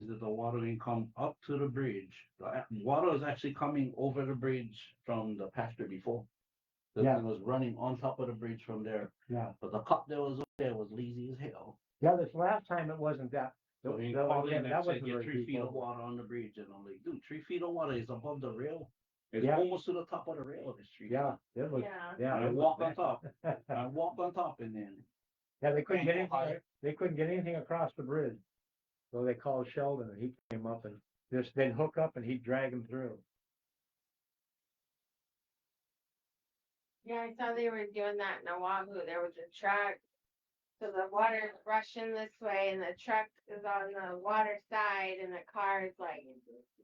that the water will come up to the bridge. The water is actually coming over the bridge from the pasture before. The Yeah. thing was running on top of the bridge from there. Yeah. But the cup that was up there was lazy as hell. Yeah, this last time it wasn't that. So he called in and said, get 3 feet of water on the bridge. And I'm like, dude, 3 feet of water is above the rail. It's almost to the top of the rail. This 3 feet. Yeah, it was. Yeah, I walk on top. I walk on top and then. Yeah, they couldn't get anything. They couldn't get anything across the bridge. So they called Sheldon and he came up and just they'd hook up and he'd drag him through. Yeah, I saw they were doing that in Oahu. There was a truck. So the water's rushing this way and the truck is on the water side and the car is like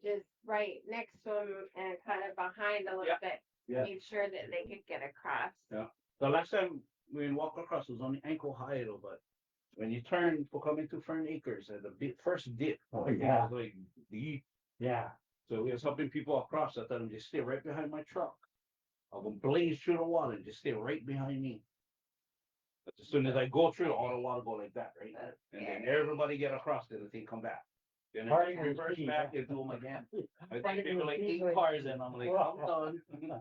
just right next to him and kind of behind a little bit. Yeah. Make sure that they could get across. Yeah. The last time we walked across was only ankle high though, but when you turn for coming to Fern Acres at the first dip, it was like deep. Yeah. So we was helping people across. I told them just stay right behind my truck. I'll go blaze through the water and just stay right behind me. But as soon as I go through, all the water go like that, right? And then everybody get across it and they come back. Then I take reverse back and do them again. I think maybe like 8 cars and I'm like, I'm done. Yeah,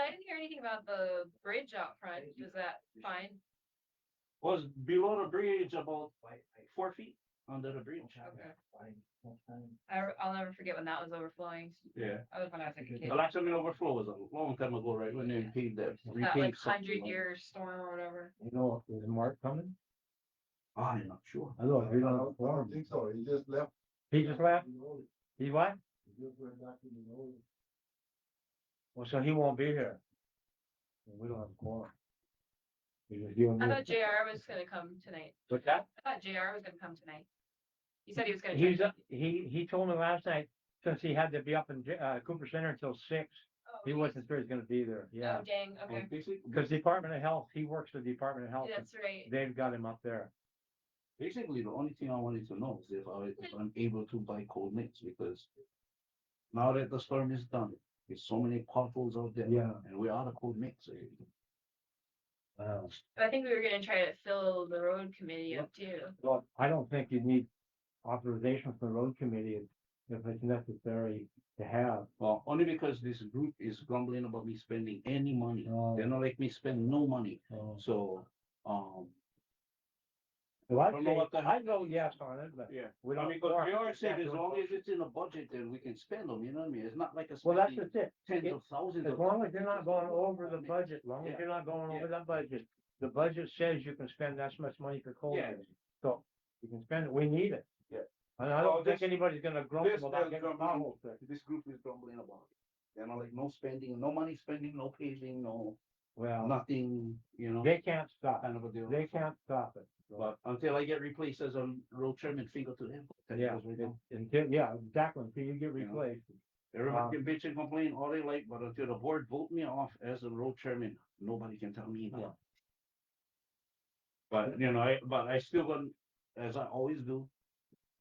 I didn't hear anything about the bridge out front. Is that fine? Was below the bridge about like 4 feet under the bridge. Okay. I'll never forget when that was overflowing. Yeah. I was when I was like a kid. The last time it overflowed was a long time ago, right? When they paid that. That like 100-year storm or whatever. You know, is Mark coming? I'm not sure. I know. I don't think so. He just left. He just left? He what? He just went back to the old. Well, so he won't be here. We don't have a quorum. I thought JR was gonna come tonight. What's that? I thought JR was gonna come tonight. He said he was gonna. He told me last night, since he had to be up in Cooper Center until 6, he wasn't sure he's gonna be there. Yeah. Oh, dang, okay. Because Department of Health, he works for the Department of Health. That's right. They've got him up there. Basically, the only thing I wanted to know is if I'm able to buy cold mix, because now that the storm is done, there's so many potholes out there. Yeah. And we're out of cold mix. I think we were gonna try to fill the road committee up too. Well, I don't think you need authorization from the road committee if it's necessary to have. Well, only because this group is grumbling about me spending any money. Oh. They don't like me spend no money. Oh. So, Well, I don't know what the- I'd go yes on it, but yeah. we I don't. mean, because we always said as long as it's in a budget, then we can spend them, you know what I mean? It's not like a Well, that's spending just it. tens It- of thousands. As of long as you're not going over the budget, as long as Yeah. you're not going over Yeah. that budget, the budget says you can spend that much money for cold. Yeah. So you can spend it. We need it. Yeah. And I Well, don't think this- anybody's gonna grumble This, about getting potholes fixed. this group is grumbling about it. You know, like no spending, no money spending, no paving, no Well, nothing, you know, they can't stop kind it. of a deal. They can't stop it. So, But until I get replaced as a road chairman, finger to them. yeah, yeah, exactly. Until you get You know. replaced. Everybody can bitch and complain all they like, but until the board vote me off as a road chairman, nobody can tell me anything. Yeah. But, you know, I still got, as I always do,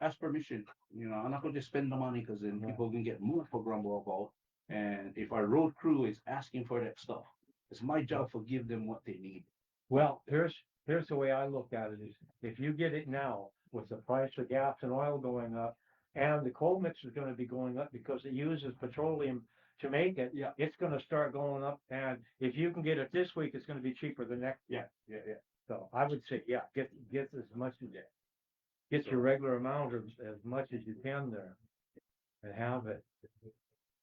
ask permission. You know, I'm not gonna just spend the money because then Yeah. people can get more for grumble about. And if our road crew is asking for that stuff, it's my job to give them what they need. Well, here's the way I look at it is, if you get it now with the price of gas and oil going up, and the coal mix is gonna be going up because it uses petroleum to make it. Yeah. It's gonna start going up, and if you can get it this week, it's gonna be cheaper the next. Yeah. So I would say, yeah, get as much as you get your regular amount of as much as you can there and have it.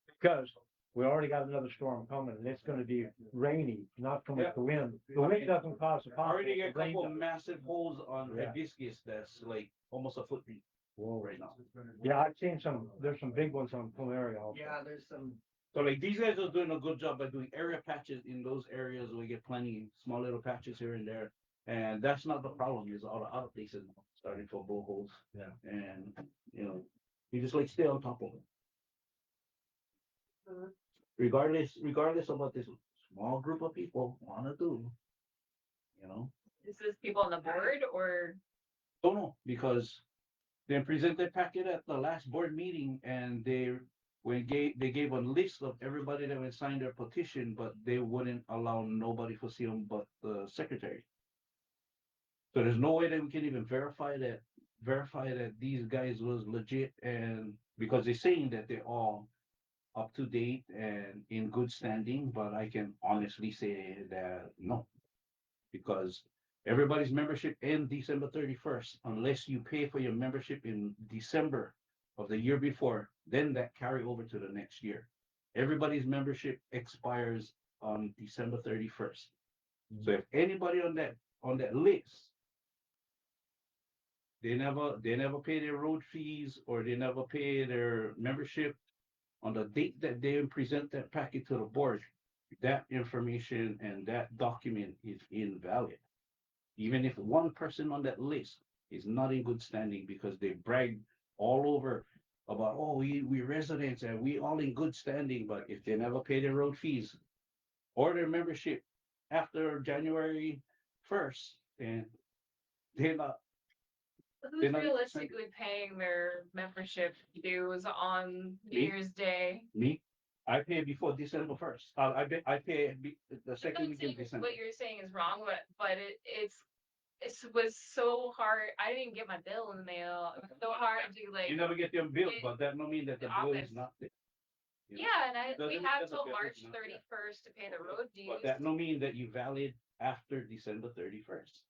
Because we already got another storm coming and it's gonna be rainy, not so much the wind. The wind doesn't cause a I problem. already get a the rain couple of does. massive holes on Yeah. hibiscus that's like almost a foot deep Whoa. right now. Yeah, I've seen there's some big ones on Plumeria also. there's some. So like these guys are doing a good job by doing area patches in those areas where we get plenty small little patches here and there. And that's not the problem, is all the other places starting to blow holes. Yeah. And, you know, you just like stay on top of it. Regardless of what this small group of people wanna do, you know? Is this people on the board or? Don't know, because they presented packet at the last board meeting and they gave a list of everybody that would sign their petition, but they wouldn't allow nobody to see them but the secretary. So there's no way that we can even verify that verify that these guys was legit, and because they're saying that they're all up to date and in good standing, but I can honestly say that no, because everybody's membership ends December 31st, unless you pay for your membership in December of the year before, then that carry over to the next year. Everybody's membership expires on December 31st. So if anybody on that list, they never pay their road fees or they never pay their membership on the date that they present that packet to the board, that information and that document is invalid. Even if one person on that list is not in good standing because they bragged all over about, oh, we residents and we all in good standing, but if they never pay their road fees or their membership after January 1st, then they're not. Who's They're not- realistically paying their membership dues on New Me. Year's Day? Me, I pay before December 1st. I pay the I'm second not week saying of December. what you're saying is wrong, but it was so hard. I didn't get my bill in the mail. It was so hard to like. You never get your bill, it- but that don't mean that the the bill office. is not there. You know? Yeah, and Doesn't we mean have that the till bill is March not there. 31st to pay the road dues. But that no mean that you valid after December 31st.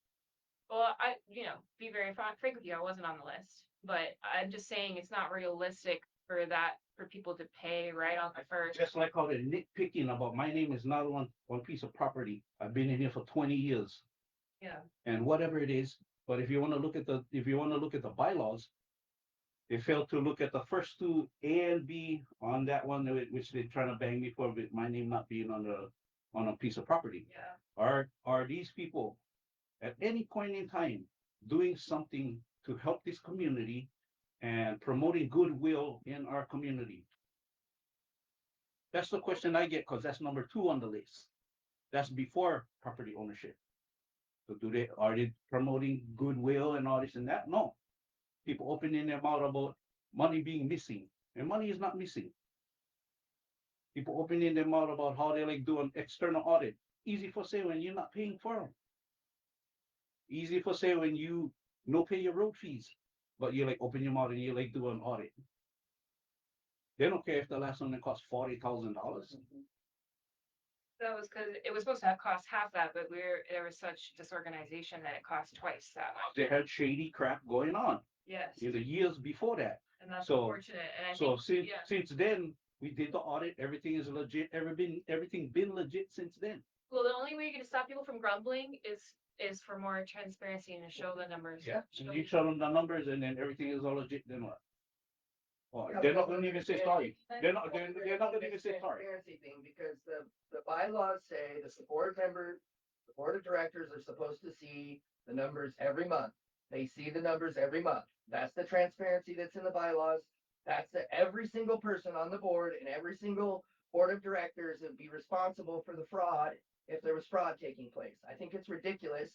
Well, be very frank with you, I wasn't on the list, but I'm just saying it's not realistic for people to pay right on the first. Just like all the nitpicking about my name is not on one piece of property. I've been in here for 20 years Yeah. and whatever it is. But if you want to look at the bylaws, they failed to look at the first two A and B on that one, which they're trying to bang me for with my name not being on a piece of property. Yeah. Are these people at any point in time doing something to help this community and promoting goodwill in our community? That's the question I get, because that's number 2 on the list. That's before property ownership. So are they promoting goodwill and all this and that? No. People opening their mouth about money being missing, and money is not missing. People opening their mouth about how they like doing external audit. Easy for say when you're not paying for them. Easy for say when you no pay your road fees, but you like open your mouth and you like do an audit. They don't care if the last one cost $40,000. That was because it was supposed to cost half that, but there was such disorganization that it cost twice that much. They had shady crap going on Yes, in the years before that. and that's so- unfortunate. And I So think, since then, we did the audit. Everything is legit. Everything been legit since then. well, the only way you're gonna stop people from grumbling is for more transparency and to show the numbers. And you show them the numbers, and then everything is all legit. Then what? Well, they're not going to even say sorry. They're not going to even say sorry. Transparency thing, because the bylaws say the board member, the board of directors are supposed to see the numbers every month. They see the numbers every month. That's the transparency that's in the bylaws. That's every single person on the board and every single board of directors would be responsible for the fraud if there was fraud taking place. I think it's ridiculous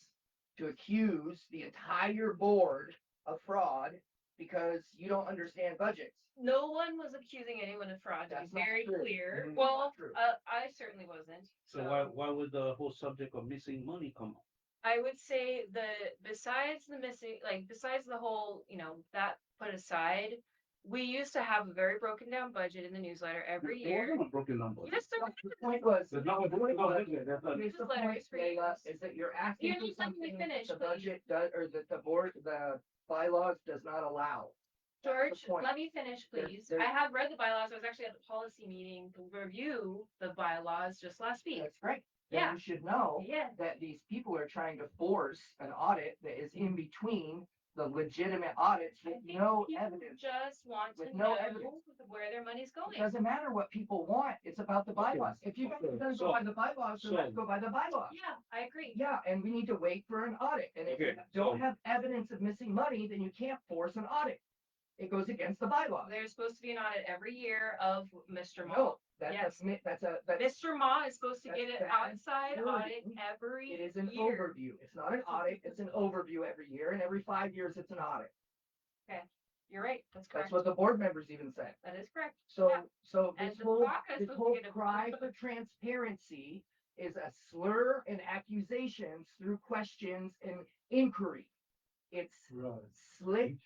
to accuse the entire board of fraud because you don't understand budgets. No one was accusing anyone of fraud, to be That's not very true. clear. That's Well, not true. I certainly wasn't. So why would the whole subject of missing money come up? I would say besides the whole, that put aside, we used to have a very broken down budget in the newsletter every It year. wasn't a broken number. Yes, there was. The point was, There's not a broken number. That's not- here's the Newsletter point, is for Laila, you. is that you're asking You're for not letting me something that finish, the please. budget does, or that the bylaws does not allow. George, point. let me finish, There- please. there- I have read the bylaws. I was actually at the policy meeting to review the bylaws just last week. That's right. Then Yeah. you should know Yeah. that these people are trying to force an audit that is in between the legitimate audits with no People evidence. just want to With no know evidence. where their money's It going. doesn't matter what people want, it's about the bylaws. If you guys are gonna So- go by the bylaws, then let's so- go by the bylaws. Yeah, I agree. Yeah, and we need to wait for an audit, and if you Okay, don't so- have evidence of missing money, then you can't force an audit. It goes against the bylaws. There's supposed to be an audit every year of Mr. Ma. No, Yes. that's Mr. Ma is supposed to That's get an bad outside wording. audit every it is an year. overview. It's not an audit, it's an overview every year, and every 5 years it's an audit. You're right, that's That's correct. what the board members even say. That is correct. So, Yeah. so And this the whole, clock is this supposed to whole get a- cry for transparency is a slur and accusations through questions and inquiry. It's Right. slick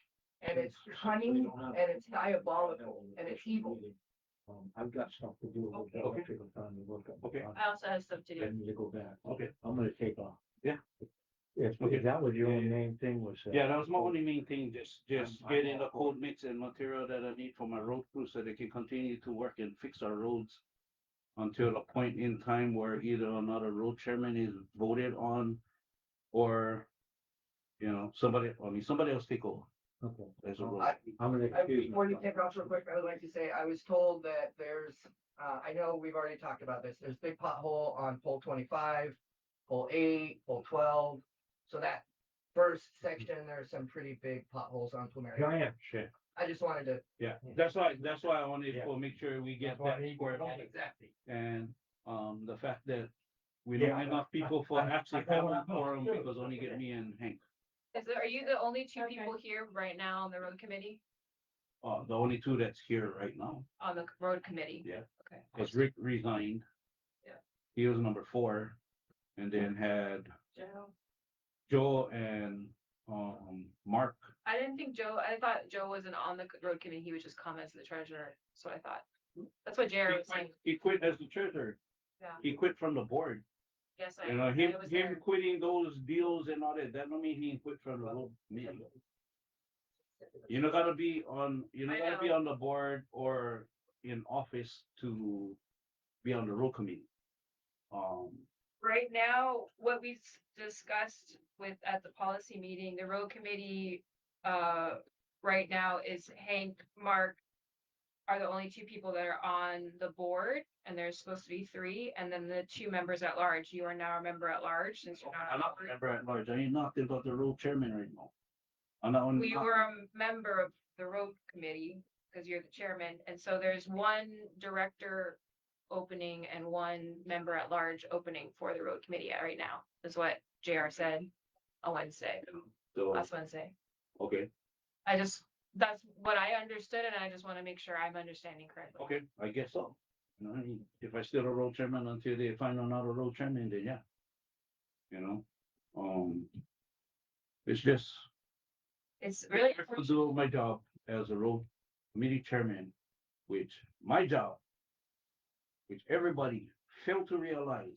and it's cunning, and it's diabolical, and it's evil. I've got stuff to do with the Okay. electrical time to work up. Okay. I also have stuff to I do. need to go back. Okay. I'm gonna take off. Yeah. If that was your only main thing was. Yeah, that was my only main thing, just I'm getting all the for code mix and material that I need for my road crew so they can continue to work and fix our roads until a point in time where either another road chairman is voted on or, somebody else take over Okay. as a road. I'm gonna excuse Before you myself. take off real quick, I would like to say, I was told that there's, I know we've already talked about this, there's big pothole on pole 25, pole 8, pole 12. So that first section, there's some pretty big potholes on Plumeria. Giant shit. I just wanted to, Yeah, that's why I wanted Yeah. to make sure we get That's why I that need squared to- away. exactly. And, the fact that we don't Yeah, have enough people for I- actually I know having a what I'm quorum doing. because only get me and Hank. Are you the only two people here right now on the road committee? The only two that's here right now, On the road committee? Yeah. Okay. because Rick resigned. Yeah. He was number 4, and then had Joe? Joe and, Mark. I didn't think I thought Joe wasn't on the road committee, he was just comments to the treasurer, that's what I thought. That's what Jared was saying, He quit as the treasurer. Yeah. He quit from the board. yes, You know, I him was there. quitting those deals and all that don't mean he quit from the whole meeting. You don't gotta be on, I gotta be know. on the board or in office to be on the road committee. Right now, what we discussed at the policy meeting, the road committee, right now is Hank, Mark are the only 2 people that are on the board, and there's supposed to be 3, and then the 2 members at large. You are now a member at large since you're not. I'm not a member at large. I ain't nothing but the road chairman right now. I'm not on. Well, you were a member of the road committee because you're the chairman, and so there's 1 director opening and 1 member at large opening for the road committee right now, is what JR said on Wednesday, So, last Wednesday. okay, That's what I understood, and I just want to make sure I'm understanding correctly. okay, I guess so. If I still a road chairman until they find another road chairman, then yeah. It's just. It's really I have to do my job as a road committee chairman, which my job, which everybody failed to realize,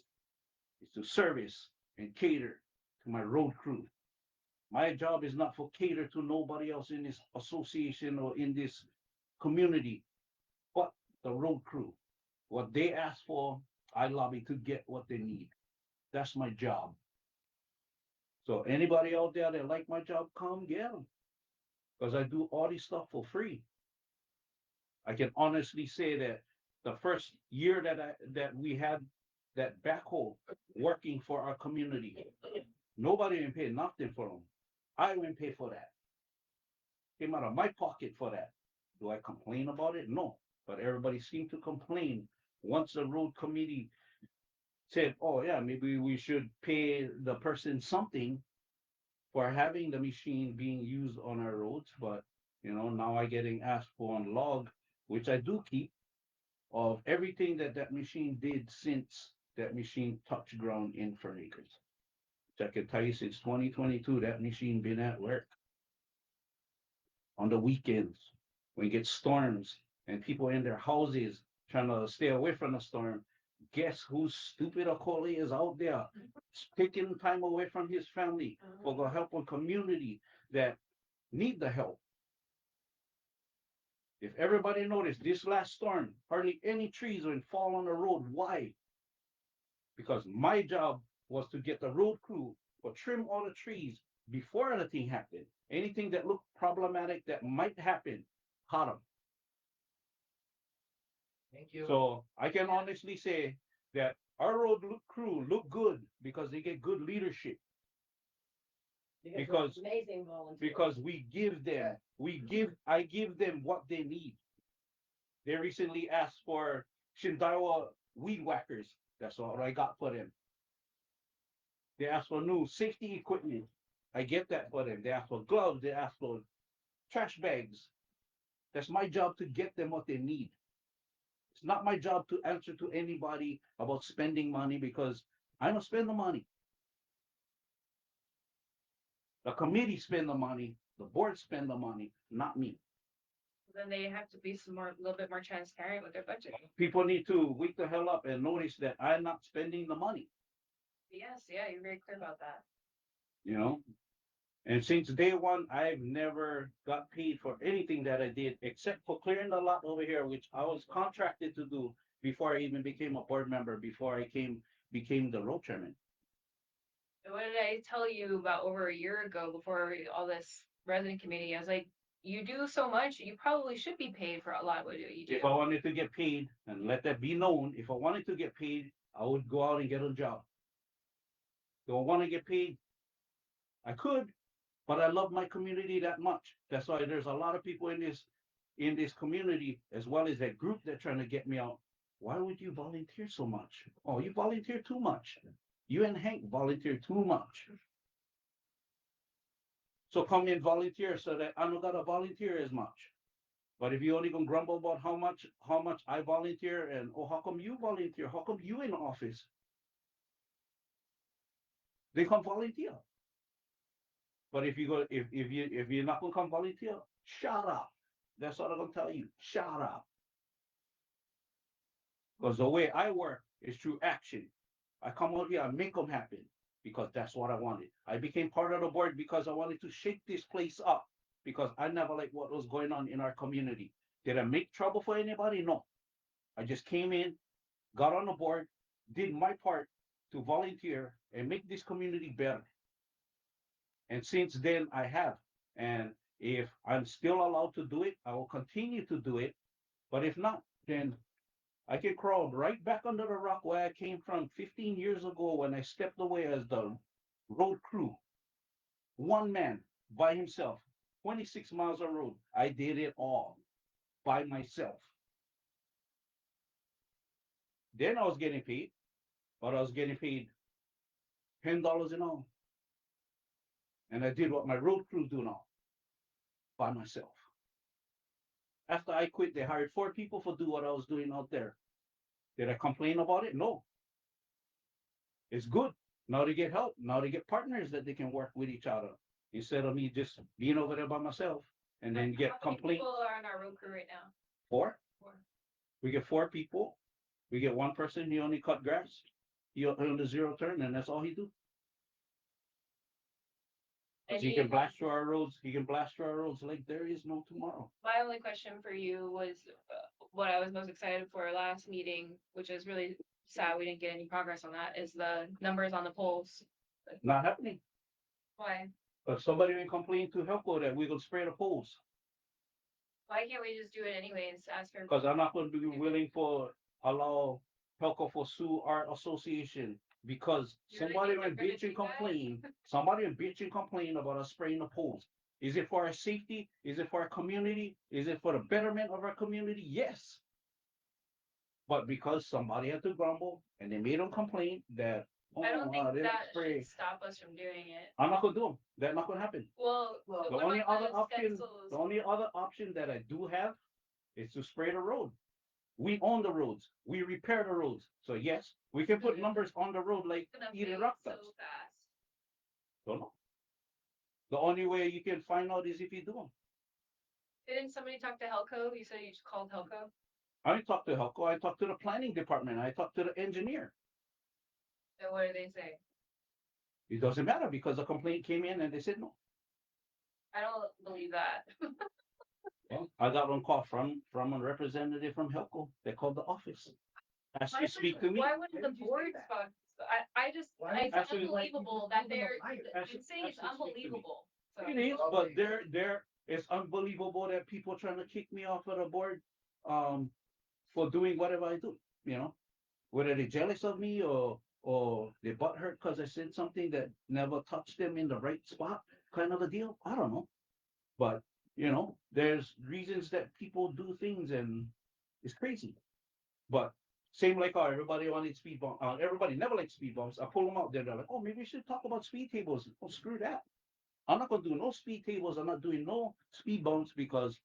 is to service and cater to my road crew. My job is not for cater to nobody else in this association or in this community, but the road crew. What they ask for, I lobby to get what they need. That's my job. So anybody out there that like my job, come get them. Because I do all this stuff for free. I can honestly say that the first year that we had that backhoe working for our community, nobody even paid nothing for them. I didn't pay for that. Came out of my pocket for that. Do I complain about it? No. But everybody seemed to complain once the road committee said, oh yeah, maybe we should pay the person something for having the machine being used on our roads. But now I getting asked for on log, which I do keep, of everything that machine did since that machine touched ground in Fern Acres. Which I can tell you since 2022, that machine been at work. On the weekends, when it gets storms and people in their houses trying to stay away from the storm, guess who's stupid Akoli is out there taking time away from his family for the help of community that need the help. If everybody noticed this last storm, hardly any trees would fall on the road. Why? Because my job was to get the road crew or trim all the trees before anything happened. Anything that looked problematic that might happen, caught them. Thank you. So I can honestly say that our road crew look good because they get good leadership. Because amazing volunteers. Because I give them what they need. They recently asked for Shindawa weed whackers. That's all I got for them. They asked for new safety equipment. I get that for them. They asked for gloves. They asked for trash bags. That's my job to get them what they need. It's not my job to answer to anybody about spending money because I don't spend the money. The committee spend the money The board spend the money, not me. Then they have to be a little bit more transparent with their budget. People need to wake the hell up and notice that I'm not spending the money, Yes, yeah, you're very clear about that. you know? And since day one, I've never got paid for anything that I did except for clearing the lot over here, which I was contracted to do before I even became a board member, before I became the road chairman. What did I tell you about over a year ago before all this resident committee? I was like, you do so much, you probably should be paid for a lot of what you do. If I wanted to get paid, and let that be known, if I wanted to get paid, I would go out and get a job. Don't want to get paid, I could, but I love my community that much. That's why there's a lot of people in this community, as well as that group that trying to get me out. Why would you volunteer so much? Oh, you volunteer too much. You and Hank volunteer too much. So come and volunteer so that I don't gotta volunteer as much. But if you only gonna grumble about how much I volunteer and oh, how come you volunteer? How come you in office? They come volunteer. But if you're not gonna come volunteer, shut up. That's what I'm gonna tell you. Shut up. Because the way I work is through action. I come out here, I make them happen because that's what I wanted. I became part of the board because I wanted to shake this place up because I never liked what was going on in our community. Did I make trouble for anybody? No. I just came in, got on the board, did my part to volunteer and make this community better. And since then I have. And if I'm still allowed to do it, I will continue to do it. But if not, then I can crawl right back under the rock where I came from 15 years ago when I stepped away as the road crew. One man by himself, 26 miles of road. I did it all by myself. Then I was getting paid, but I was getting paid $10 an hour. And I did what my road crew do now by myself. After I quit, they hired 4 people for do what I was doing out there. Did I complain about it? No. It's good. Now they get help. Now they get partners that they can work with each other instead of me just being over there by myself and then get How many complaints. people are on our road crew right now? 4. 4. We get 4 people. We get one person. He only cut grass. He on the zero turn, and that's all he do. And He can blast through our roads. He can blast through our roads like there is no tomorrow. my only question for you was what I was most excited for last meeting, which is really sad we didn't get any progress on that, is the numbers on the polls. Not happening. Why? But somebody will complain to Helco that we're gonna spray the poles. Why can't we just do it anyways? Ask her. Because I'm not going to be willing for allow Helco for sue our association because You really somebody think will they're gonna bitch and do that? complain. Somebody will bitch and complain about us spraying the poles. Is it for our safety? Is it for our community? Is it for the betterment of our community? Yes. But because somebody had to grumble and they made them complain that I don't think they don't that spray. should stop us from doing it. I'm not gonna do them. That's not gonna happen. Well, Well, The what only about other option, stencils? the only other option that I do have is to spray the road. We own the roads. We repair the roads. So yes, we can put numbers on the road like It's gonna Eden fade Rock so does. fast. Don't know. The only way you can find out is if you do them. Didn't somebody talk to Helco? You said you just called Helco? I didn't talk to Helco. I talked to the planning department. I talked to the engineer. And what did they say? It doesn't matter because a complaint came in and they said no. I don't believe that. Well, I got one call from a representative from Helco. They called the office. Asked Why to speak to me. Why wouldn't the Why did you say board that? spot? Why It's Actually, unbelievable that they're, Actually- I'm saying it's actually speak to me. unbelievable. So, It is, but it's unbelievable that people trying to kick me off of the board, for doing whatever I do, you know? Whether they're jealous of me or they butthurt because I said something that never touched them in the right spot, kind of a deal. I don't know. But, there's reasons that people do things and it's crazy. But same like how everybody wanted speed bump, everybody never liked speed bumps. I pull them out there, they're like, oh, maybe we should talk about speed tables. Oh, screw that. I'm not gonna do no speed tables. I'm not doing no speed bumps because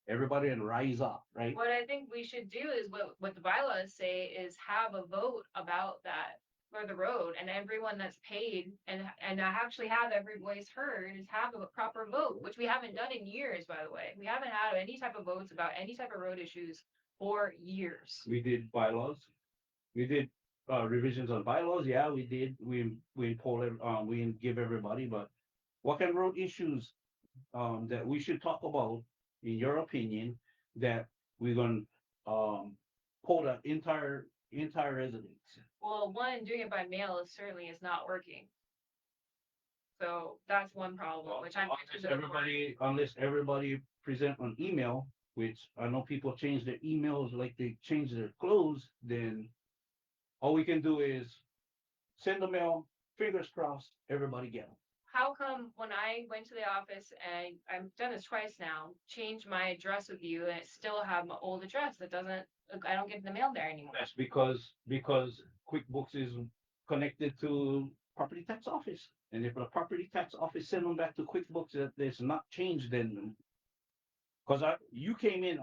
everybody can rise up, right? what I think we should do is what the bylaws say is have a vote about that. for the road, and everyone that's paid, and I actually have every voice heard, is have a proper vote, which we haven't done in years, by the way. We haven't had any type of votes about any type of road issues for years. We did bylaws. We did revisions on bylaws. Yeah, we did. We poll we give everybody, but what kind of road issues that we should talk about, in your opinion, that we're gonna poll the entire residents? Well, one, doing it by mail is not working. So that's one problem, which I'm. Unless everybody present on email, which I know people change their emails like they change their clothes, then all we can do is send the mail, fingers crossed, everybody get them. How come when I went to the office, and I've done this twice now, changed my address with you, and it still have my old address that doesn't, I don't get the mail there anymore? That's because QuickBooks is connected to property tax office. And if the property tax office send them back to QuickBooks that there's not changed, then because you came in,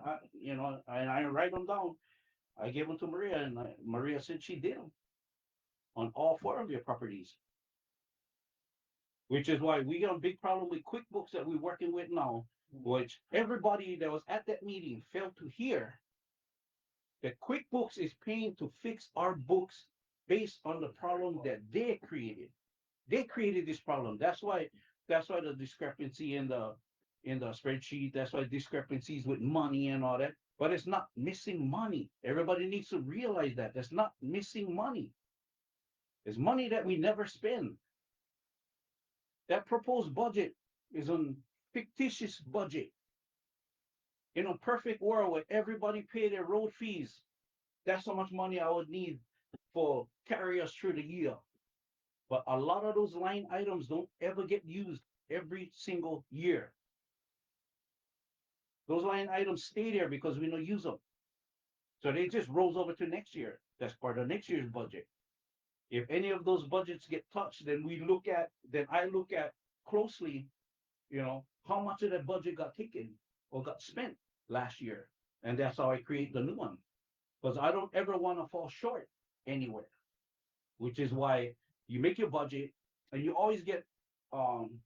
and I write them down. I gave them to Maria, and Maria said she did them on all 4 of your properties. Which is why we got a big problem with QuickBooks that we're working with now, which everybody that was at that meeting failed to hear. That QuickBooks is paying to fix our books based on the problem that they created. They created this problem. That's why the discrepancy in the spreadsheet. That's why discrepancies with money and all that. But it's not missing money. Everybody needs to realize that that's not missing money. It's money that we never spend. That proposed budget is a fictitious budget. In a perfect world where everybody pay their road fees, that's how much money I would need for carry us through the year. But a lot of those line items don't ever get used every single year. Those line items stay there because we don't use them. So they just rolls over to next year. That's part of next year's budget. If any of those budgets get touched, then I look at closely, how much of that budget got taken or got spent last year. And that's how I create the new one. Because I don't ever want to fall short anywhere. Which is why you make your budget and you always get one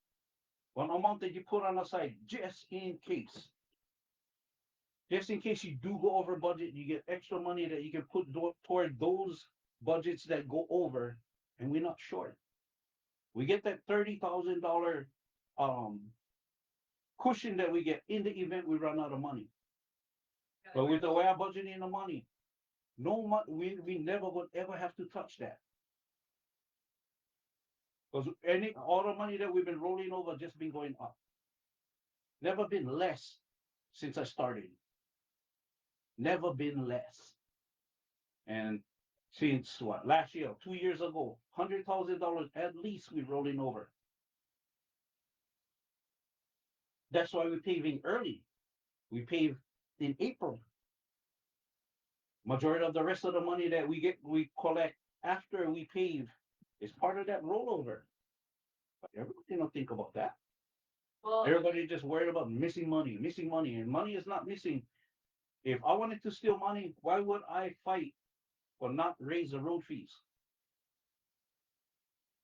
amount that you put on the side just in case. Just in case you do go over budget, you get extra money that you can put toward those budgets that go over, and we're not short. We get that $30,000 cushion that we get in the event we run out of money. But with the way I'm budgeting the money, we never would ever have to touch that. Because all the money that we've been rolling over just been going up. Never been less since I started. Never been less. And since last year, 2 years ago, $100,000 at least we're rolling over. That's why we're paving early. We pave in April. Majority of the rest of the money that we collect after we pave is part of that rollover. But everybody don't think about that. Well, Everybody just worried about missing money, and money is not missing. If I wanted to steal money, why would I fight for not raise the road fees?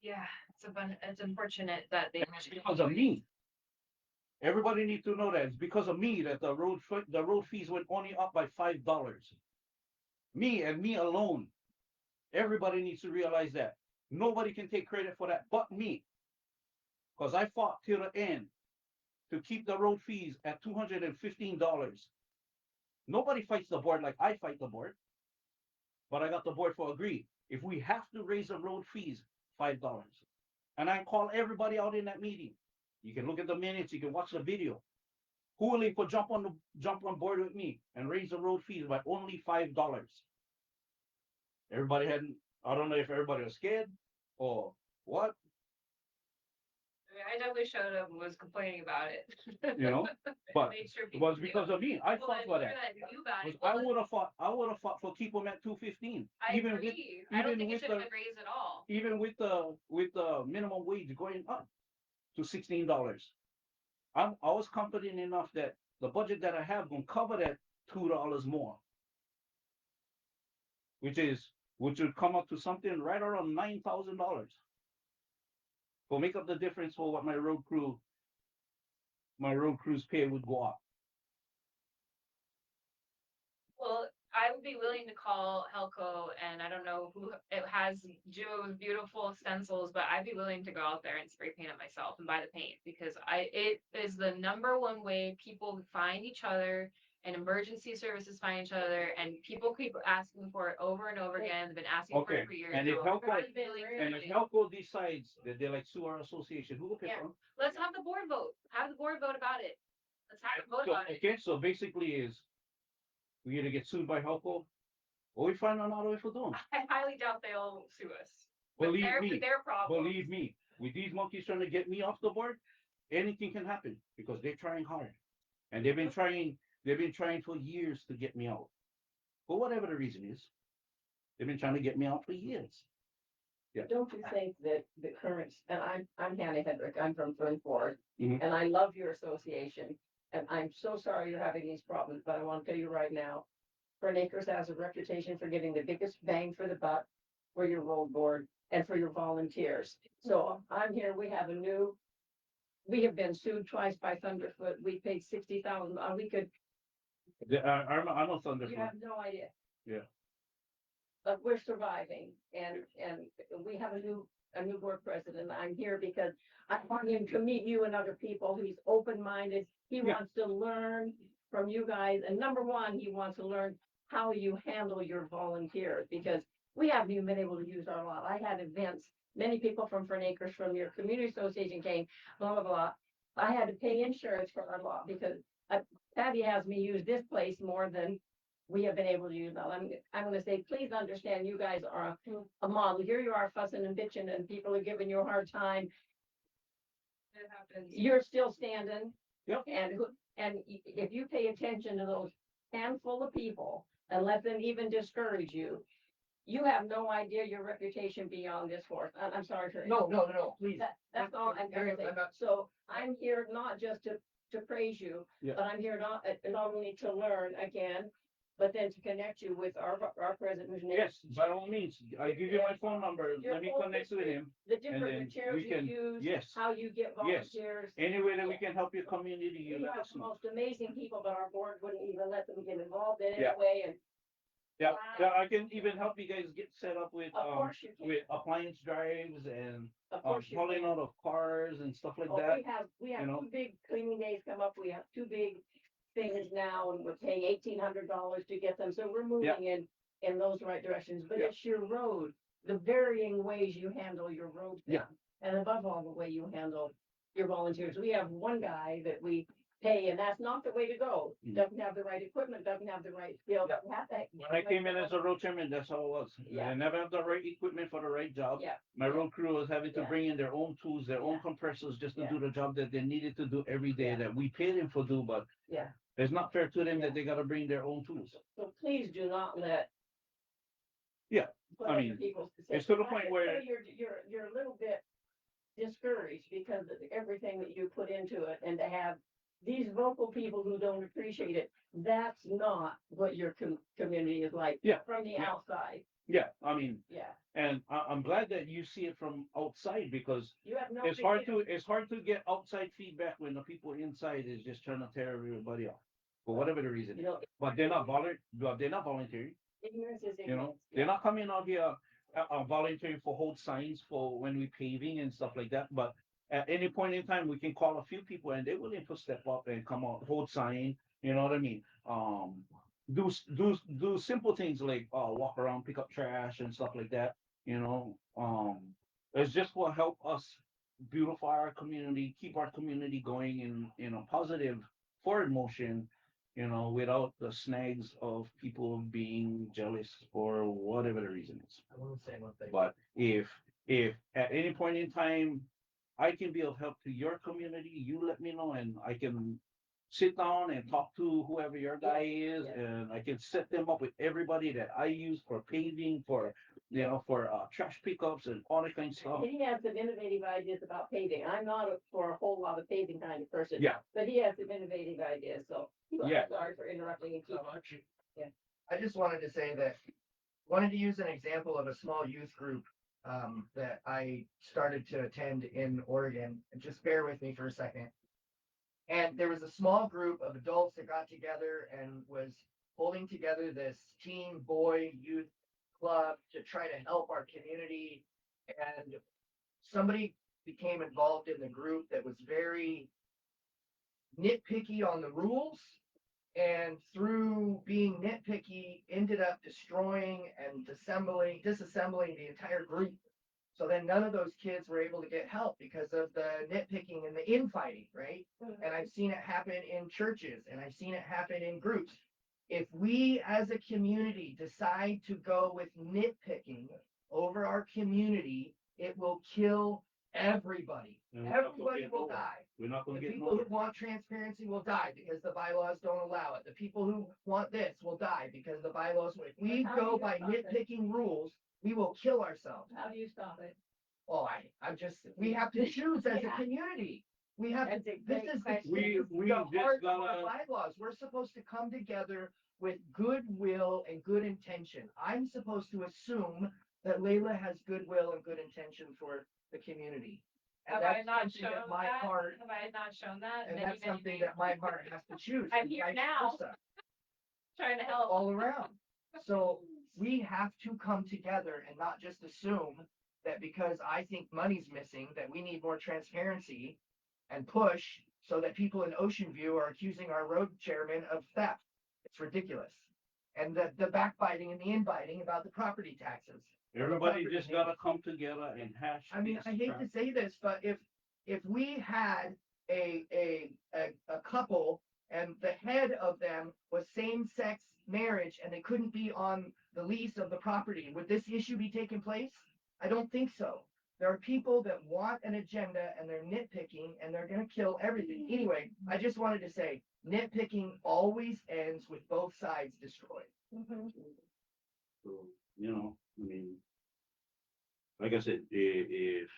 yeah, it's unfortunate that they. It's because of me. Everybody needs to know that it's because of me that the road fees went only up by $5. Me and me alone. Everybody needs to realize that. Nobody can take credit for that but me. Because I fought till the end to keep the road fees at $215. Nobody fights the board like I fight the board. But I got the board for agree. If we have to raise the road fees, $5. And I call everybody out in that meeting. You can look at the minutes, you can watch the video. Who willing to jump on board with me and raise the road fees by only $5? Everybody I don't know if everybody was scared or what. I definitely showed up and was complaining about it. But Made sure it people was knew. because of me. I fought for that. Knew about it. I would have fought for keep them at $215. I even agree. with I don't think it with should the have been raised at all. even with the minimum wage going up to $16. I was confident enough that the budget that I have gonna cover that $2 more, which is which would come up to something right around $9,000. Will make up the difference for what my road crew's pay would go up. Well, I would be willing to call Helco, and I don't know who, it has Joe's beautiful stencils, but I'd be willing to go out there and spray paint it myself and buy the paint, because it is the number one way people find each other, and emergency services find each other, and people keep asking for it over and over again. They've been asking for Okay, it for years. and if so Helco- I'd be willing to And if Helco decides that they like sue our association, who will pay for them? Let's have the board vote. Have the board vote about it. Let's have a vote So, about it. okay, so basically is we either get sued by Helco or we find another way for doing. I highly doubt they'll sue us. With Believe their, me, with their problem. Believe me, with these monkeys trying to get me off the board, anything can happen because they're trying hard. And they've been trying for years to get me out. For whatever the reason is, they've been trying to get me out for years. Yeah. Don't you think that the current, and I'm Henndrick, I'm from Fern Forest, Mhm. and I love your association. And I'm so sorry you're having these problems, but I want to tell you right now, Fern Acres has a reputation for getting the biggest bang for the buck for your road board and for your volunteers. So I'm here, we have been sued twice by Thunderfoot. We paid $60,000. We could, I'm a you Thunderfoot. have no idea. Yeah. But we're surviving and we have a new board president. I'm here because I want him to meet you and other people. He's open-minded. He Yeah. wants to learn from you guys. And number one, he wants to learn how you handle your volunteers because we haven't even been able to use our lot. I had events, many people from Fern Acres from your community association came, blah, blah, blah. I had to pay insurance for our lot because Patty has me use this place more than we have been able to use that. I'm gonna say, please understand, you guys are a model. Here you are fussing and bitching and people are giving you a hard time. It happens. You're still standing. Yep. And if you pay attention to those handful of people and let them even discourage you, you have no idea your reputation beyond this force. I'm sorry for. No, please. That's all I'm gonna say. I'm not- So I'm here not just to praise you, Yeah. but I'm here not only to learn again, but then to connect you with our president. whose name- Yes, by all means, I give you my phone number. Your Let me whole connect with history, him. The and different then materials we you can- use, Yes, how you get Yes. volunteers. any way that we Yeah. can help your community, you We let have us the know. most amazing people, but our board wouldn't even let them get involved in Yeah. it way, and Yeah, Wow. yeah, I can even help you guys get set up with, of course you can, with appliance drives and, of course you pulling can. out of cars and stuff like Oh, that. we have you know. 2 big cleaning days come up, we have 2 big things now, and we're paying $1,800 to get them, so we're moving in those right directions, but Yeah. it's your road, the varying ways you handle your road. Yeah. And above all, the way you handle your volunteers. We have one guy that we pay, and that's not the way to go. Mhm. Doesn't have the right equipment, doesn't have the right skill, Yeah. doesn't have that. When I came in as a road chairman, that's how it was. Yeah. I never have the right equipment for the right job. Yeah. My road crew was having to Yeah. bring in their own tools, their own Yeah. compressors, just to Yeah. do the job that they needed to do every day Yeah. that we paid them for do, but Yeah, it's not fair to them Yeah. that they gotta bring their own tools. so please do not let. Yeah, whatever mean, people say. it's to the I point can where- tell You're a little bit discouraged because of everything that you put into it, and to have these vocal people who don't appreciate it, that's not what your community is like. Yeah, From the yeah. outside, Yeah, I mean, yeah. and I'm glad that you see it from outside because You have no. it's hard to get outside feedback when the people inside is just trying to tear everybody off for whatever the reason. You know. But they're not volunteering. Ignorance is You ignorance. know, they're not coming out here volunteering for hold signs for when we paving and stuff like that. But at any point in time, we can call a few people and they're willing to step up and come out, hold sign. You know what I mean? Do simple things like walk around, pick up trash and stuff like that. You know, it's just will help us beautify our community, keep our community going in a positive forward motion. You know, without the snags of people being jealous or whatever the reason is. I want to say one thing. But if at any point in time I can be of help to your community, you let me know and I can sit down and talk to whoever your guy is, Yeah. and I can set them up with everybody that I use for paving, for trash pickups and all that kind of stuff. He has some innovative ideas about paving. I'm not for a whole lot of paving kind of person. Yeah. But he has some innovative ideas, so. Yeah. Sorry for interrupting and keep. So much. Yeah. I just wanted to say that wanted to use an example of a small youth group that I started to attend in Oregon. And just bear with me for a second. And there was a small group of adults that got together and was holding together this teen boy youth club to try to help our community. And somebody became involved in the group that was very nitpicky on the rules, and through being nitpicky ended up destroying and disassembling the entire group. So then none of those kids were able to get help because of the nitpicking and the infighting, right? And I've seen it happen in churches, and I've seen it happen in groups. If we as a community decide to go with nitpicking over our community, it will kill everybody. And we're not gonna Everybody get will nowhere. die. We're not gonna The get people who nowhere. want transparency will die because the bylaws don't allow it. The people who want this will die because the bylaws, if we But how do go you by stop it? nitpicking rules, we will kill ourselves. How do you stop it? Oh, I'm just, we have to choose as a Yeah. community. We have to, That's a this great is question. We the just heart of our gotta, bylaws. We're supposed to come together with goodwill and good intention. I'm supposed to assume that Laila has goodwill and good intention for the community. And Have I that's not something shown that my that? heart, Have I not shown that? and many, that's many something days? that my heart has to choose. I'm and here vice now. versa, Trying to help. all around. So we have to come together and not just assume that because I think money's missing, that we need more transparency and push so that people in Ocean View are accusing our road chairman of theft. It's ridiculous. And the backbiting and the inbiting about the property taxes. everybody just gotta come together and hash. I mean, this I hate crap. to say this, but if we had a couple and the head of them was same-sex marriage and they couldn't be on the lease of the property, would this issue be taking place? I don't think so. There are people that want an agenda and they're nitpicking and they're gonna kill everything. Anyway, I just wanted to say, nitpicking always ends with both sides destroyed. So, you know, I mean, like I said, if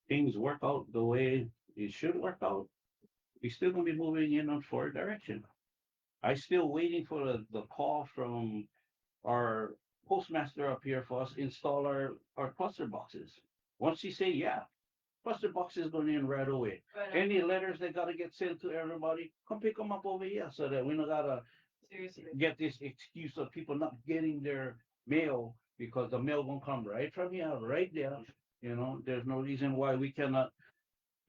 things work out the way it should work out, we still gonna be moving in on forward direction. I still waiting for the call from our postmaster up here for us to install our cluster boxes. Once she say, yeah, cluster boxes going in right away. But Any letters that gotta get sent to everybody, come pick them up over here so that we don't gotta seriously, get this excuse of people not getting their mail because the mail won't come right from here, right there. You know, there's no reason why we cannot.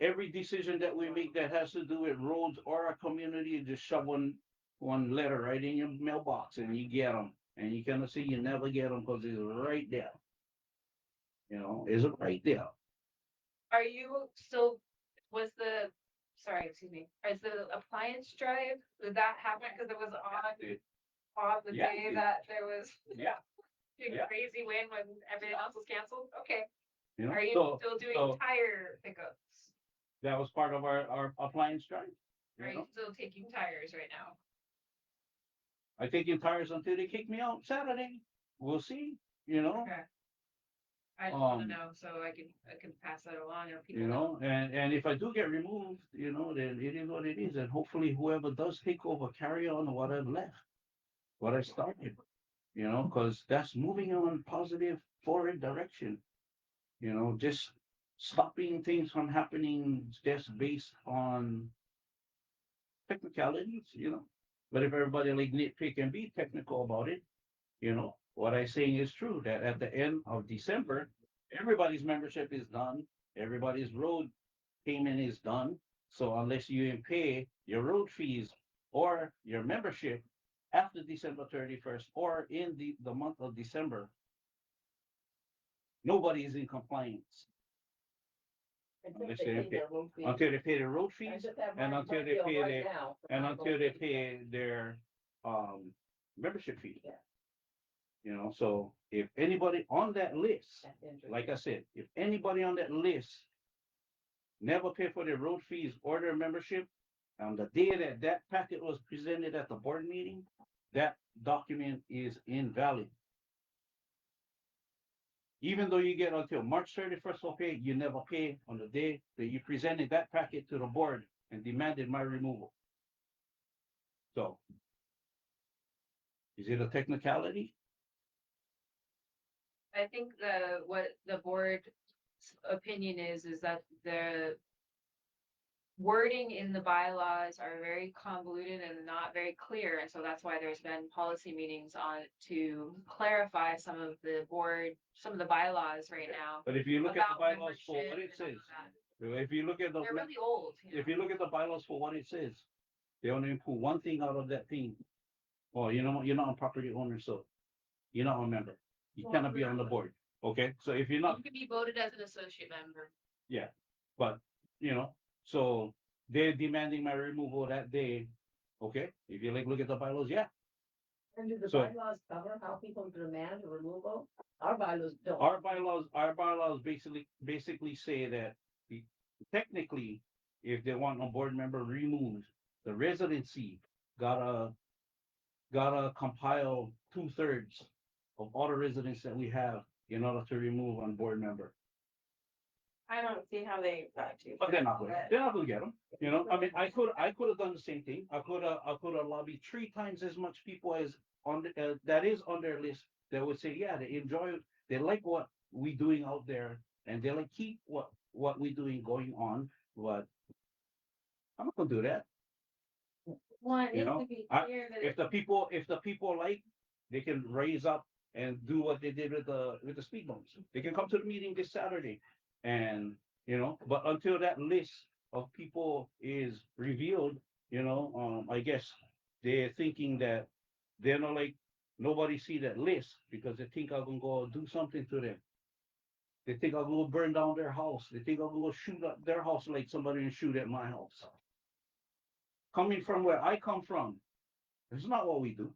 Every decision that we make that has to do with roads or our community, just shove one letter right in your mailbox and you get them. And you cannot see you never get them because it's right there. You know, is it right there? are you still, was the, sorry, excuse me, is the appliance drive, did that happen? Because it was on the Yeah, day it- that there was Yeah. a Yeah. crazy wind when everything else was canceled? Okay. You know, Are you so still doing so- tire pickups? that was part of our appliance drive. You Are know? you still taking tires right now? I take in tires until they kick me out Saturday. We'll see, you know, Okay. I just wanna Um, know so I can pass that along or people you know. know, and if I do get removed, you know, then it is what it is. And hopefully whoever does take over, carry on what I've left, what I started, you know, because that's moving on positive forward direction. You know, just stopping things from happening just based on technicalities, you know. But if everybody like nitpick and be technical about it, you know, what I'm saying is true, that at the end of December, everybody's membership is done, everybody's road payment is done. So unless you pay your road fees or your membership after December 31st or in the month of December, nobody is in compliance unless they pay, until they pay their road fees and until they pay their, and until they pay their membership fee. Yeah. You know, so if anybody on that list, like I said, if anybody on that list never pay for their road fees or their membership, on the day that that packet was presented at the board meeting, that document is invalid. Even though you get until March 31st to pay, you never pay on the day that you presented that packet to the board and demanded my removal. So, is it a technicality? I think what the board's opinion is that the wording in the bylaws are very convoluted and not very clear, and so that's why there's been policy meetings on to clarify some of the bylaws right now. But if you look at the about bylaws for what membership it and all says, of that. if you look at the, They're really old. if you look at the bylaws for what it says, they only pull one thing out of that thing. Well, you know, you're not a property owner, so you're not a member. You cannot be on the board, okay? So if you're not, You can be voted as an associate member. but, you know, so they're demanding my removal that day, okay? If you like, look at the bylaws, yeah. And do the So- bylaws cover how people demand a removal? Our bylaws don't. Our bylaws basically say that technically, if they want a board member removed, the residency gotta compile 2/3 of all the residents that we have in order to remove one board member. I don't see how they got to. But they're not gonna get them, you know, I mean, I could have done the same thing, I could have lobbied 3 times as much people as on the, that is on their list. That would say, yeah, they enjoy it, they like what we doing out there, and they like keep what we doing going on, but I'm not gonna do that. One, it You needs know, to be I- clear that If the people like, they can raise up and do what they did with the speed bumps. They can come to the meeting this Saturday. And, you know, but until that list of people is revealed, you know, I guess they're thinking that they're not like, nobody see that list because they think I'm gonna go do something to them. They think I'm gonna burn down their house. They think I'm gonna shoot up their house like somebody and shoot at my house. Coming from where I come from, it's not what we do.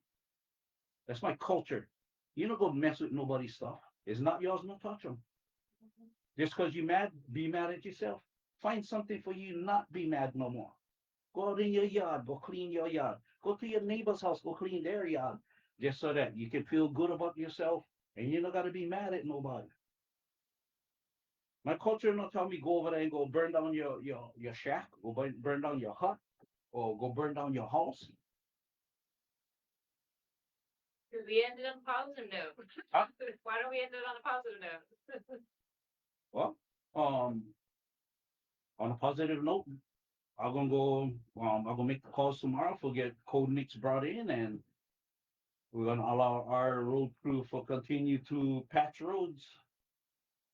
That's my culture. You don't go mess with nobody's stuff. It's not yours, no touch them. Just because you mad, be mad at yourself. Find something for you not be mad no more. Go out in your yard, go clean your yard. Go to your neighbor's house, go clean their yard. Just so that you can feel good about yourself and you don't gotta be mad at nobody. My culture not tell me go over there and go burn down your shack, go burn down your hut, or go burn down your house. Cause we ended on a positive note. Huh? Why don't we end it on a positive note? Well, on a positive note, I'm gonna make the calls tomorrow for get code mix brought in, and we're gonna allow our road crew for continue to patch roads.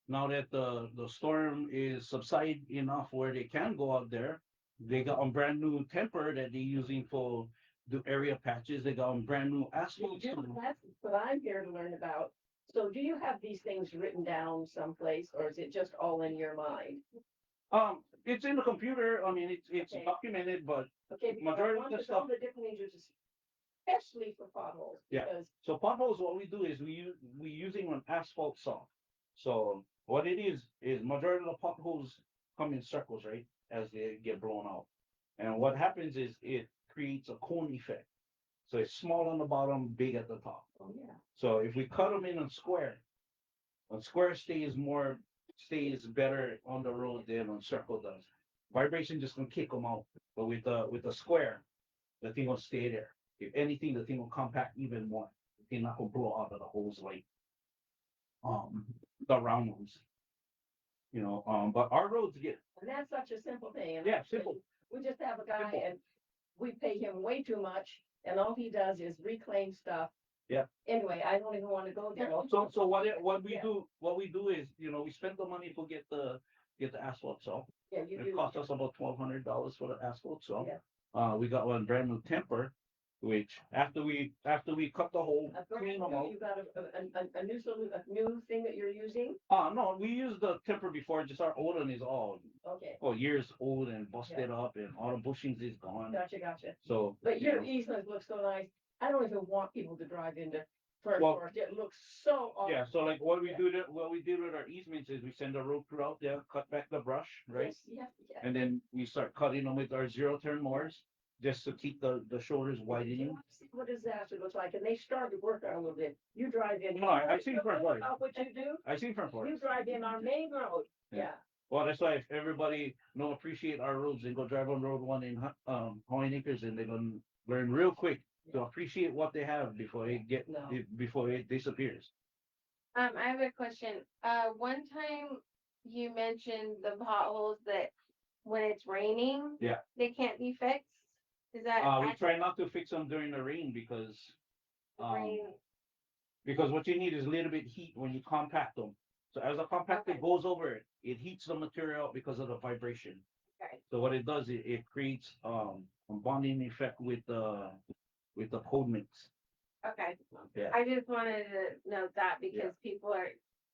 Now that the storm is subside enough where they can go out there, they got a brand new temper that they're using for the area patches. They got a brand new asphalt. That's what I'm here to learn about. So do you have these things written down someplace, or is it just all in your mind? It's in the computer. I mean, it's Okay. documented, but Okay, because I Majority of want the to all stuff- the different ages, especially for potholes, Yeah. because so potholes, what we do is we using an asphalt saw. So what it is majority of the potholes come in circles, right? As they get blown out. And what happens is it creates a cone effect. So it's small on the bottom, big at the top. oh, yeah. So if we cut them in a square stays better on the road than on circle does. Vibration just gonna kick them out, but with the square, the thing will stay there. If anything, the thing will compact even more. The thing not gonna blow out of the holes like the round ones. You know, but our roads get, And that's such a simple thing. and yeah, simple. We just have a guy Simple. and we pay him way too much and all he does is reclaim stuff. Yeah. Anyway, I don't even want to go there. So what we Yeah. do is, you know, we spend the money to get the asphalt saw. Yeah, you It do. cost us about $1,200 for the asphalt saw. Yeah. We got one brand new temper, which after we cut the hole, A clean brand them new, out. you got a new a new thing that you're using? No, we used the temper before, just our old one is all, Okay, years old and busted up and all the bushings is gone. gotcha. So. But you your know, easement looks so nice. I don't even want people to drive into Fern Well, Forest. It looks so awesome. Yeah, so like what we did with our easements is we send a road crew out there, cut back the brush, right? Yes. And then we start cutting them with our 0-turn mowers, just to keep the shoulders widening. See what disaster looks like, and they started working on it a little bit. You drive in. No, I've seen Fern Forest. What you do? I seen Fern You Forest. drive in our main road. Yeah. Yeah. Well, that's why if everybody don't appreciate our roads, they go drive on Road 1 in Hawaiian Acres, and they're gonna learn real quick to appreciate what they have before No. before it disappears. I have a question. One time you mentioned the potholes that when it's raining. Yeah. They can't be fixed. Is that? We try not to fix them during the rain because, rain? because what you need is a little bit heat when you compact them. So as the compactor Okay. goes over it, it heats the material because of the vibration. Okay. So what it does, it creates a bonding effect with the cold mix. Okay. Yeah. I just wanted to note that because people are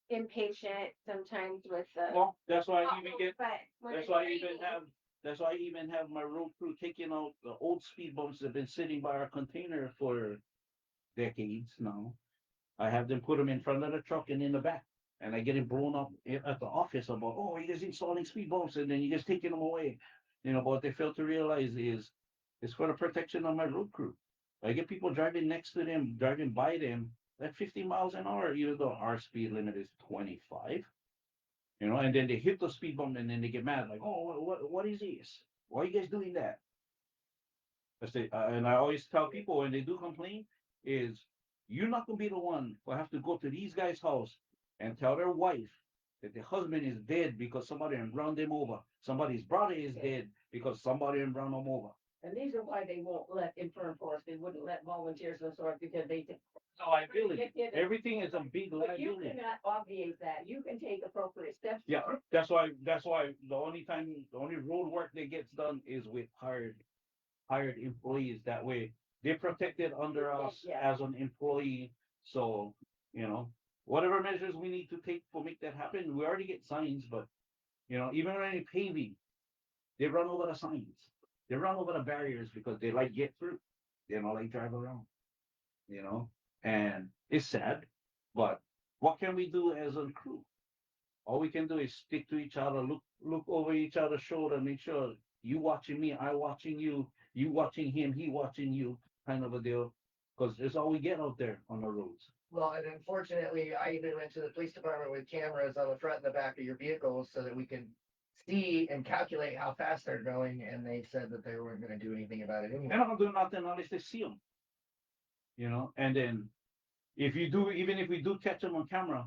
impatient sometimes with the. Well, that's why I even get, But when that's it's why I even raining- have, that's why I even have my road crew taking out the old speed bumps that have been sitting by our container for decades now. I have them put them in front of the truck and in the back. And I get it blown up at the office about, oh, you guys installing speed bumps and then you just taking them away. You know, but what they fail to realize is it's for the protection of my road crew. I get people driving next to them, driving by them at 50 miles an hour, even though our speed limit is 25. You know, and then they hit the speed bump and then they get mad, like, oh, what is this? Why are you guys doing that? I say, and I always tell people when they do complain, is you're not gonna be the one who have to go to these guys' house and tell their wife that the husband is dead because somebody run them over. Somebody's brother is dead because somebody run them over. And these are why they won't let, in Fern Forest, they wouldn't let volunteers and so on, because they. Liability. Everything is a big But you liability. cannot obviate that. You can take appropriate steps. Yeah, that's why the only road work that gets done is with hired employees. That way they're protected under us Yeah. as an employee. So, you know, whatever measures we need to take to make that happen, we already get signs, but you know, even when any paving, they run over the signs. They run over the barriers because they like get through. They don't like drive around. You know, and it's sad, but what can we do as a crew? All we can do is stick to each other, look over each other's shoulder, make sure you watching me, I watching you watching him, he watching you, kind of a deal. Because it's all we get out there on the roads. Well, and unfortunately, I even went to the police department with cameras on the front and the back of your vehicles so that we can see and calculate how fast they're going, and they said that they weren't gonna do anything about it They're anyway. not doing nothing unless they see them. You know, and then if you do, even if we do catch them on camera,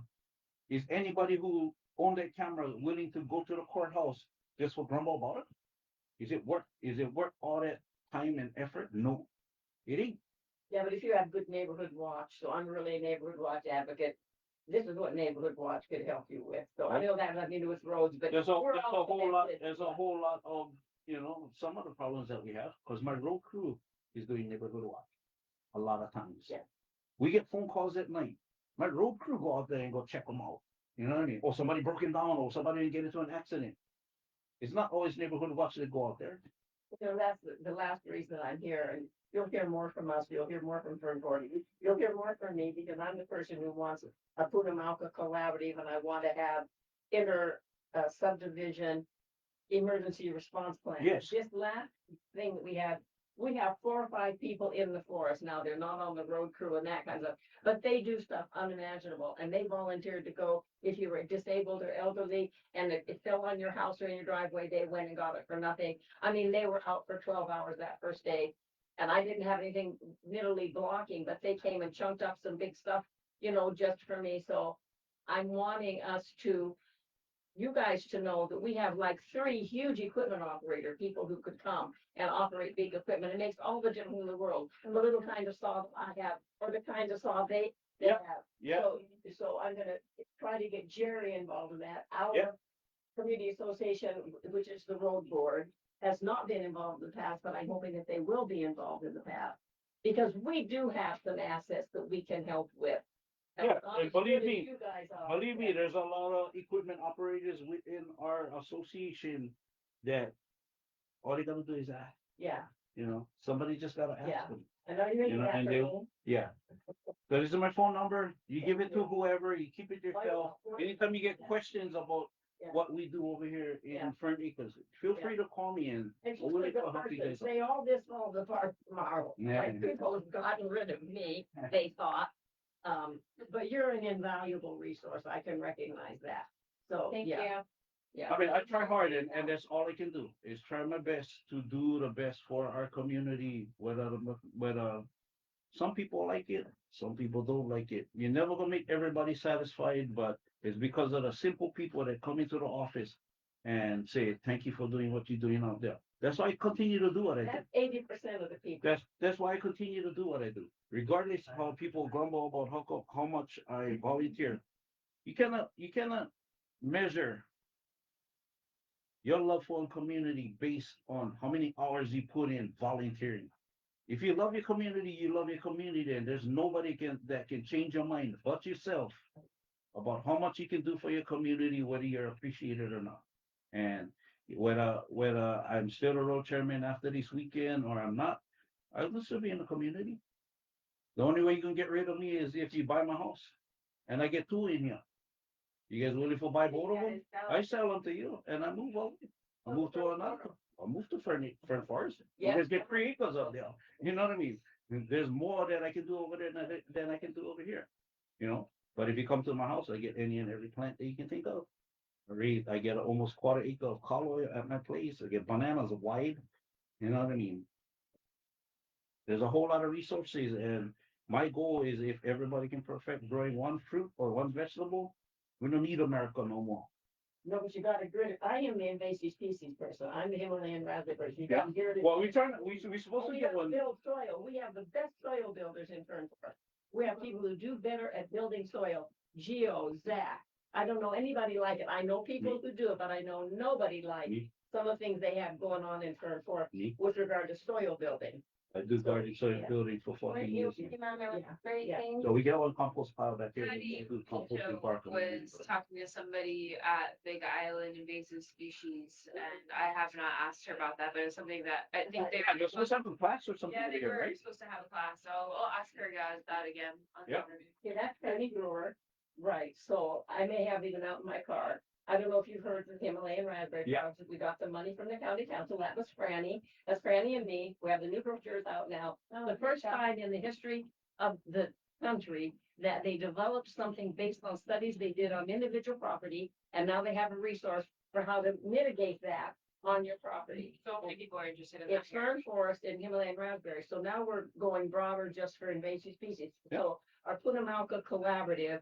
is anybody who own that camera willing to go to the courthouse just for grumble about it? Is it worth all that time and effort? No, it ain't. Yeah, but if you have good neighborhood watch, so I'm really a neighborhood watch advocate. This is what neighborhood watch could help you with. So I know that has nothing to do with roads, but. There's a we're all whole lot, connected. there's a whole lot of, you know, some of the problems that we have, because my road crew is doing neighborhood watch a lot of times. Yeah. We get phone calls at night. My road crew go out there and go check them out. You know what I mean? Or somebody broken down, or somebody didn't get into an accident. It's not always neighborhood watch that go out there. You know, that's the last reason I'm here, and you'll hear more from us, you'll hear more from Fern Forest. You'll hear more from me, because I'm the person who wants a Punamauka collaborative, and I want to have subdivision emergency response plan. Yes. This last thing that we have 4 or 5 people in the forest now, they're not on the road crew and that kind of stuff, but they do stuff unimaginable, and they volunteered to go. If you were disabled or elderly and it fell on your house or in your driveway, they went and got it for nothing. I mean, they were out for 12 hours that first day, and I didn't have anything literally blocking, but they came and chunked up some big stuff, you know, just for me. So I'm wanting you guys to know that we have like 3 huge equipment operator people who could come and operate big equipment. It makes all the difference in the world. The little kind of saw that I have, or the kind of saw they Yeah. have. Yeah. So I'm gonna try to get Jerry involved in that. Yeah. Our community association, which is the road board, has not been involved in the past, but I'm hoping that they will be involved in the past. Because we do have some assets that we can help with. Yeah, not and as believe good as me, you guys are. Believe me, there's a lot of equipment operators within our association that all they gotta do is ask. Yeah, You know, somebody just gotta ask Yeah. them. and are you You making know, that and for they'll- me? Yeah. So this is my phone number. You give it to whoever, you keep it yourself. Anytime you get questions about Yeah. what we do over here Yeah. in Fern Acres, feel free to call me and And we'll just really like the help you person, guys. say all this falls apart tomorrow. Yeah. Like people have gotten rid of me, they thought. But you're an invaluable resource. I can recognize that. So, Thank yeah, you. yeah. I mean, I try hard and that's all I can do is try my best to do the best for our community, whether Some people like it, some people don't like it. You're never gonna make everybody satisfied, but it's because of the simple people that come into the office and say, thank you for doing what you're doing out there. That's why I continue to do what I do. That's 80% of the people. That's why I continue to do what I do, regardless of how people grumble about how much I volunteer. You cannot measure your love for a community based on how many hours you put in volunteering. If you love your community, you love your community, and there's nobody that can change your mind but yourself about how much you can do for your community, whether you're appreciated or not. And whether I'm still a road chairman after this weekend or I'm not, I will still be in the community. The only way you can get rid of me is if you buy my house, and I get two in here. You guys willing to buy both of them? I sell them to you, and I move over. I move to another. I move to Fern Forest. You Yeah. guys get 3 acres up there. You know what I mean? There's more that I can do over there than I can do over here. You know. But if you come to my house, I get any and every plant that you can think of. I get almost quarter acre of colloid at my place. I get bananas wide. You know what I mean? There's a whole lot of resources, and my goal is if everybody can perfect growing one fruit or one vegetable, we don't need America no more. No, but you gotta get it. I am the invasive species person. I'm the Himalayan raspberry. You Yeah. gotta get it. Well, we supposed to We get have one. build soil. We have the best soil builders in Fern Forest. We have people who do better at building soil. Geo, Zach. I don't know anybody like it. I know people who do it, but I know nobody like Me. some of the things they have going on in Fern Forest Me. with regard to soil building. I do garden soil Yeah. building for 14 years. now. Yeah. So we get one compost pile back here. Patty We do composting Pinto park. was talking to somebody at Big Island Invasive Species, and I have not asked her about that, but it's something that I think they. Yeah, you're supposed to have a class or something Yeah, they here, were right? supposed to have a class, so I'll ask her guys that again. on the Yeah. interview. Okay, that's Penny Brewer, right, so I may have even out in my car. I don't know if you've heard of the Himalayan raspberry Yeah. project, we got the money from the county council, that was Franny, that's Franny and me, we have the new brochures out now. The first time in the history of the country that they developed something based on studies they did on individual property, and now they have a resource for how to mitigate that on your property. So many people are interested in that. It's Fern Forest and Himalayan raspberry, so now we're going broader just for invasive species. Yeah. So our Punamauka Collaborative,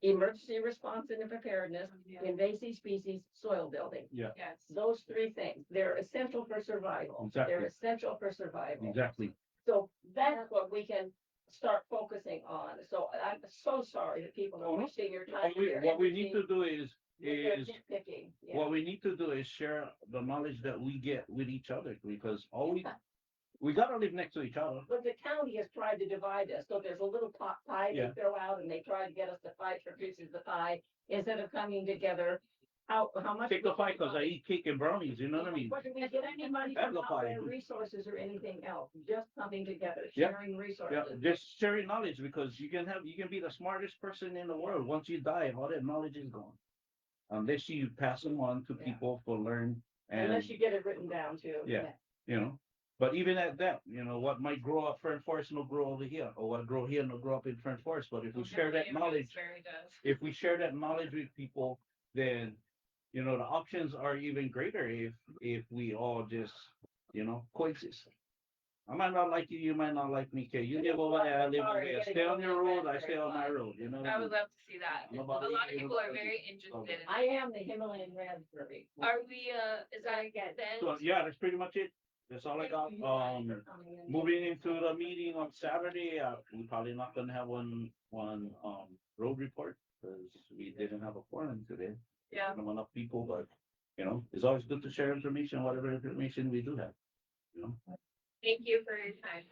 emergency response and preparedness, invasive species, soil building. Yeah, Yes. Those 3 things, they're essential for survival. Exactly. They're essential for survival. exactly. So that's what we can start focusing on. So I'm so sorry that people Oh, are no. wasting your time. What we need to do is They're is nitpicking, yeah. what we need to do is share the knowledge that we get with each other, because we gotta live next to each other. But the county has tried to divide us, so there's a little pie they Yeah. throw out, and they try to get us to fight for pieces of the pie, instead of coming together. How much? Take the fight, cause I eat cake and brownies, you know what I mean? But do we get any money Have from the out pie. there, resources or anything else, just coming together, Yeah. sharing Yeah, resources? just sharing knowledge, because you can be the smartest person in the world. Once you die, all that knowledge is gone. Unless you pass them on to Yeah. people for learn Unless and, you get it written down too. Yeah. you know. But even at that, what might grow up Fern Forest will grow over here, or what grow here will grow up in Fern Forest. But if we share that knowledge, Very does. if we share that knowledge with people, then, the options are even greater if we all just, coexist. I might not like you, you might not like me, Kay. You live over there, I live over here. Stay on your road, I stay on my road, you know what I I mean? would love to see that. I'm A about lot of to- people are very interested in. I am the Himalayan raspberry. Are we, is that then? So, yeah, that's pretty much it. That's all I got. Moving into the meeting on Saturday, we're probably not gonna have one road report, because we didn't have a forum today. Yeah. Not enough people, but, it's always good to share information, whatever information we do have, Thank you for your time.